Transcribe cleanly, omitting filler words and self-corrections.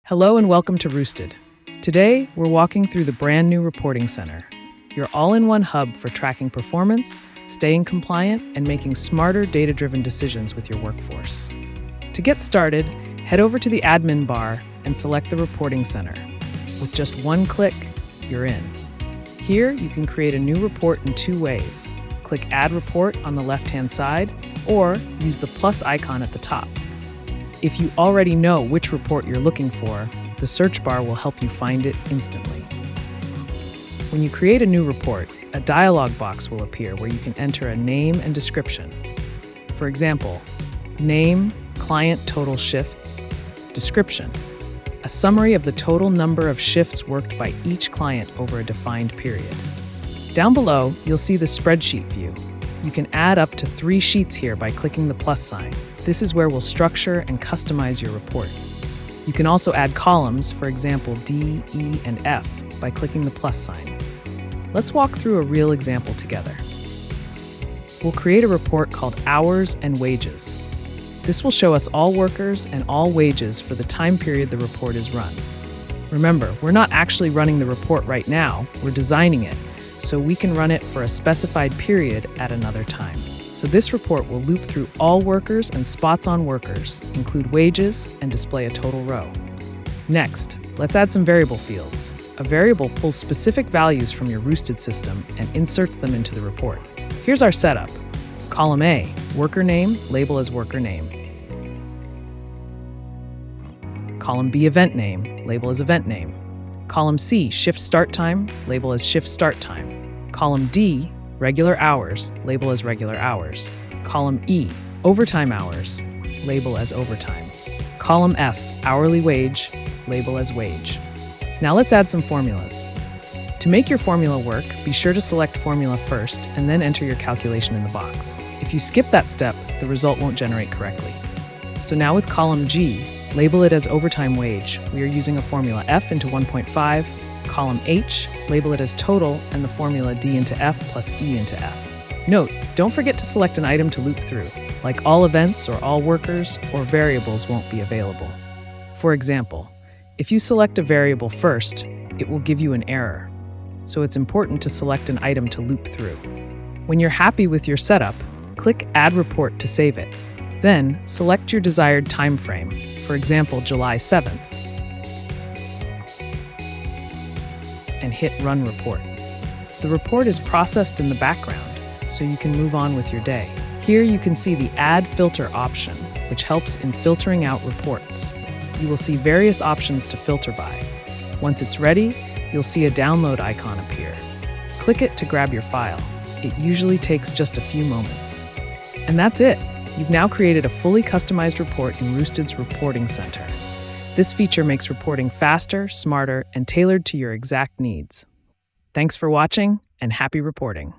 Hello and welcome to Roosted. Today, we're walking through the brand new Reporting Center, your all-in-one hub for tracking performance, staying compliant, and making smarter data-driven decisions with your workforce. To get started, head over to the admin bar and select the Reporting Center. With just one click, you're in. Here, you can create a new report in two ways. Click Add Report on the left-hand side, or use the plus icon at the top. If you already know which report you're looking for, the search bar will help you find it instantly. When you create a new report, a dialog box will appear where you can enter a name and description. For example, name, client total shifts, description, a summary of the total number of shifts worked by each client over a defined period. Down below, you'll see the spreadsheet view. You can add up to 3 sheets here by clicking the plus sign. This is where we'll structure and customize your report. You can also add columns, for example, D, E, and F, by clicking the plus sign. Let's walk through a real example together. We'll create a report called Hours and Wages. This will show us all workers and all wages for the time period the report is run. Remember, we're not actually running the report right now, we're designing it, so we can run it for a specified period at another time. So this report will loop through all workers and spots on workers, include wages, and display a total row. Next, let's add some variable fields. A variable pulls specific values from your Roosted system and inserts them into the report. Here's our setup. Column A, worker name, label as worker name. Column B, event name, label as event name. Column C, shift start time, label as shift start time. Column D, regular hours, label as regular hours. Column E, overtime hours, label as overtime. Column F, hourly wage, label as wage. Now let's add some formulas. To make your formula work, be sure to select formula first and then enter your calculation in the box. If you skip that step, the result won't generate correctly. So now with column G, label it as overtime wage. We are using a formula F into 1.5. Column H, label it as total, and the formula D into F plus E into F. Note, don't forget to select an item to loop through, like all events or all workers, or variables won't be available. For example, if you select a variable first, it will give you an error. So it's important to select an item to loop through. When you're happy with your setup, click Add Report to save it. Then, select your desired time frame, for example, July 7th, and hit Run Report. The report is processed in the background, so you can move on with your day. Here you can see the Add Filter option, which helps in filtering out reports. You will see various options to filter by. Once it's ready, you'll see a download icon appear. Click it to grab your file. It usually takes just a few moments. And that's it. You've now created a fully customized report in Roosted's Reporting Center. This feature makes reporting faster, smarter, and tailored to your exact needs. Thanks for watching, and happy reporting.